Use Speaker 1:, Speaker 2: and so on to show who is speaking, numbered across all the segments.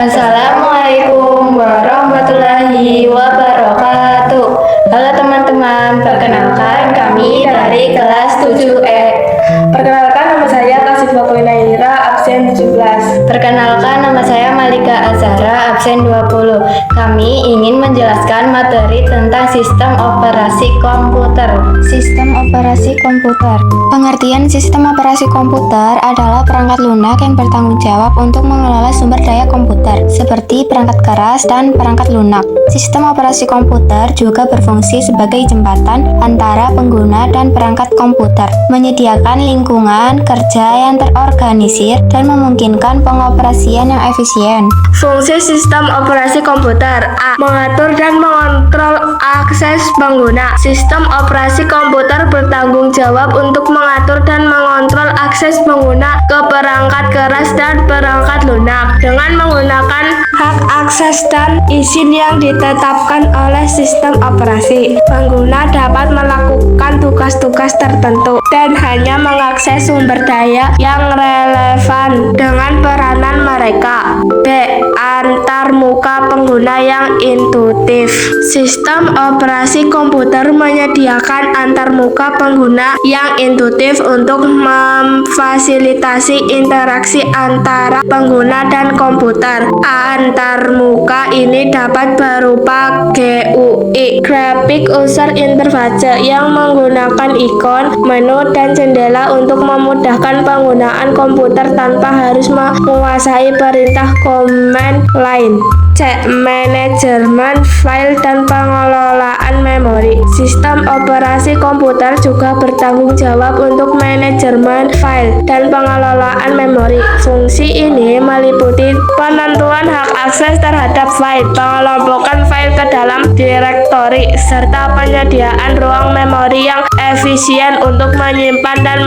Speaker 1: Assalamualaikum warahmatullahi wabarakatuh. Halo teman-teman, perkenalkan kami dari kelas 7E.
Speaker 2: Perkenalkan, nama saya Tasif Naira, absen 17.
Speaker 1: Perkenalkan, nama saya Malika Azhara, absen 20. Kami ingin menjelaskan materi tentang sistem operasi komputer.
Speaker 3: Sistem operasi komputer. Pengertian sistem operasi komputer adalah perangkat lunak yang bertanggung jawab untuk mengelola sumber daya komputer, seperti perangkat keras dan perangkat lunak. Sistem operasi komputer juga berfungsi sebagai jembatan antara pengguna dan perangkat komputer, menyediakan lingkungan kerja yang terorganisir dan memungkinkan pengoperasian yang efisien.
Speaker 2: Fungsi sistem operasi komputer: A. Mengatur dan mengontrol akses pengguna. Sistem operasi komputer bertanggung jawab untuk mengatur dan mengontrol akses pengguna ke perangkat keras dan perangkat lunak dengan menggunakan hak akses dan izin yang ditetapkan oleh sistem operasi. Pengguna dapat melakukan tugas-tugas tertentu dan hanya mengakses sumber daya yang relevan dengan peranan mereka. B. Antarmuka pengguna yang intuitif. Sistem operasi komputer menyediakan antarmuka pengguna yang intuitif untuk memfasilitasi interaksi antara pengguna dan komputer. Antarmuka ini dapat berupa GUI, Graphic User Interface, yang menggunakan ikon, menu, dan jendela untuk memudahkan penggunaan komputer tanpa harus menguasai perintah command line. C. Manajemen file dan pengelolaan memori. Sistem operasi komputer juga bertanggung jawab untuk manajemen file dan pengelolaan memori. Fungsi ini meliputi penentuan hak akses terhadap file, pengelompokan file ke dalam direktori, serta penyediaan ruang memori yang efisien untuk menyimpan dan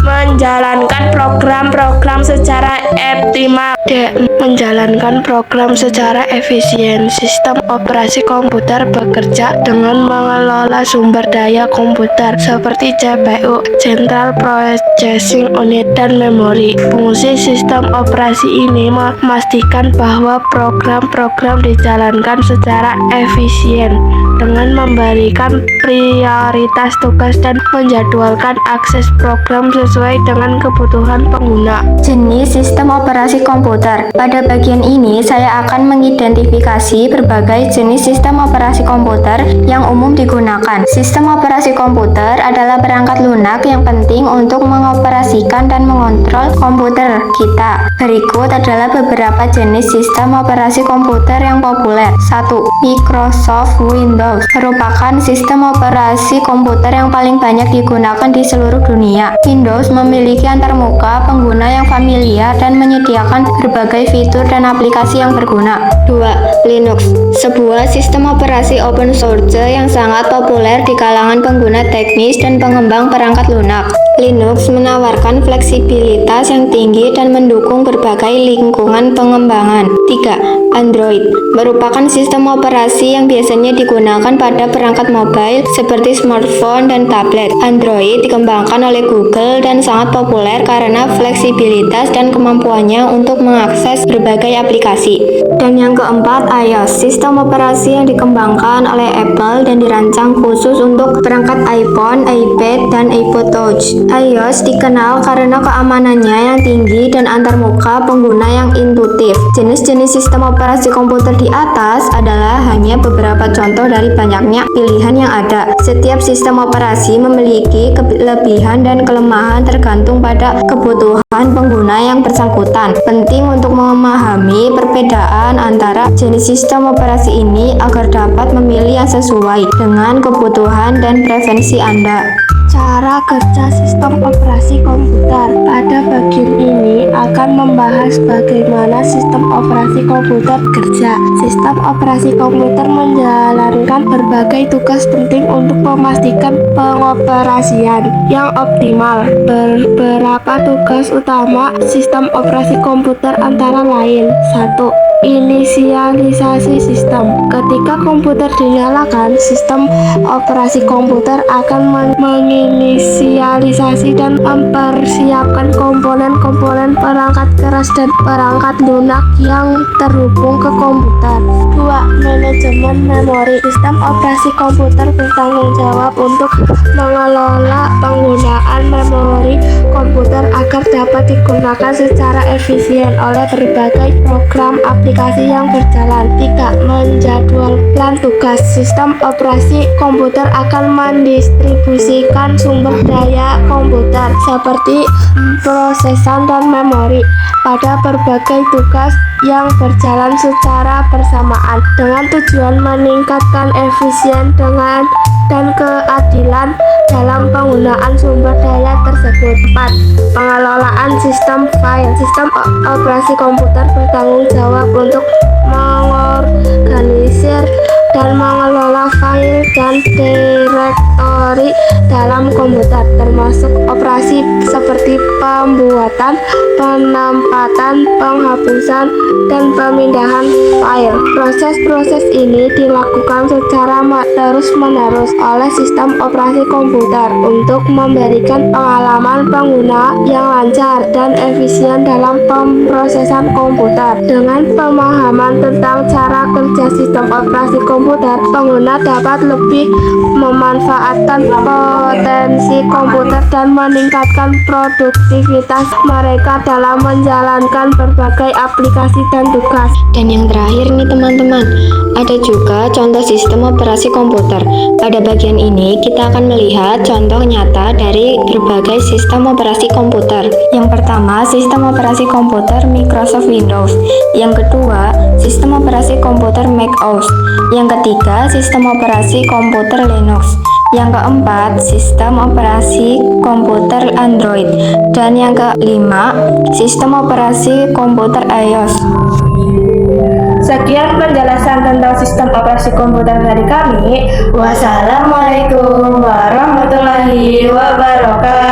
Speaker 2: menjalankan program-program secara optimal. D. Menjalankan program secara efisien. Sistem operasi komputer bekerja dengan mengelola sumber daya komputer seperti CPU, Central Processing Unit, dan memori. Fungsi sistem operasi ini memastikan bahwa program-program dijalankan secara efisien dengan memberikan prioritas tugas dan menjadwalkan akses program sesuai dengan kebutuhan pengguna.
Speaker 3: Jenis sistem operasi komputer. Pada bagian ini, saya akan mengidentifikasi berbagai jenis sistem operasi komputer yang umum digunakan. Sistem operasi komputer adalah perangkat lunak yang penting untuk mengoperasikan dan mengontrol komputer kita. Berikut adalah beberapa jenis sistem operasi komputer yang populer. 1. Microsoft Windows merupakan sistem operasi komputer yang paling banyak digunakan di seluruh dunia. Windows memiliki antarmuka pengguna yang familiar dan menyediakan berbagai fitur dan aplikasi yang berguna. 2. Linux, sebuah sistem operasi open source yang sangat populer di kalangan pengguna teknis dan pengembang perangkat lunak. Linux menawarkan fleksibilitas yang tinggi dan mendukung berbagai lingkungan pengembangan. 3. Android merupakan sistem operasi yang biasanya digunakan pada perangkat mobile seperti smartphone dan tablet. Android dikembangkan oleh Google dan sangat populer karena fleksibilitas dan kemampuannya untuk mengakses berbagai aplikasi. Dan yang keempat, iOS, sistem operasi yang dikembangkan oleh Apple dan dirancang khusus untuk perangkat iPhone, iPad, dan iPod Touch. iOS dikenal karena keamanannya yang tinggi dan antarmuka pengguna yang intuitif. Jenis-jenis sistem operasi komputer di atas adalah hanya beberapa contoh dari banyaknya pilihan yang ada. Setiap sistem operasi memiliki kelebihan dan kelemahan tergantung pada kebutuhan pengguna yang bersangkutan. Penting untuk memahami perbedaan antara jenis sistem operasi ini agar dapat memilih yang sesuai dengan kebutuhan dan preferensi Anda. Cara kerja sistem operasi komputer. Pada bagian ini akan membahas bagaimana sistem operasi komputer bekerja. Sistem operasi komputer menjalankan berbagai tugas penting untuk memastikan pengoperasian yang optimal. Beberapa tugas utama sistem operasi komputer antara lain: 1.
Speaker 2: inisialisasi sistem. Ketika komputer dinyalakan, sistem operasi komputer akan menginisialisasi dan mempersiapkan komponen-komponen perangkat keras dan perangkat lunak yang terhubung ke komputer. 2. Manajemen memori. Sistem operasi komputer bertanggung jawab untuk mengelola penggunaan memori komputer agar dapat digunakan secara efisien oleh berbagai program aplikasi yang berjalan. 3. Menjadwalkan tugas. Sistem operasi komputer akan mendistribusikan sumber daya komputer seperti prosesan dan memori pada berbagai tugas yang berjalan secara bersamaan dengan tujuan meningkatkan efisien dan keadilan dalam penggunaan sumber daya tersebut. 4. Pengelolaan sistem file. Sistem operasi komputer bertanggung jawab untuk mengorganisir dan mengelola file dan direktori dalam komputer, termasuk operasi seperti pembuatan, penempatan, penghapusan, dan pemindahan file. Proses-proses ini dilakukan secara terus-menerus oleh sistem operasi komputer untuk memberikan pengalaman pengguna yang lancar dan efisien dalam pemrosesan komputer. Dengan pemahaman tentang cara kerja sistem operasi komputer, pengguna dapat lebih memanfaatkan potensi komputer dan meningkatkan produktivitas mereka dalam menjalankan berbagai aplikasi dan tugas.
Speaker 1: Dan yang terakhir nih teman-teman, ada juga contoh sistem operasi komputer. Pada bagian ini kita akan melihat contoh nyata dari berbagai sistem operasi komputer. Yang pertama, sistem operasi komputer Microsoft Windows. Yang kedua, sistem operasi komputer Mac OS. Yang ketiga, sistem operasi komputer Linux. Yang keempat, sistem operasi komputer Android. Dan yang kelima, sistem operasi komputer iOS.
Speaker 2: Sekian penjelasan tentang sistem operasi komputer dari kami.
Speaker 1: Wassalamualaikum warahmatullahi wabarakatuh.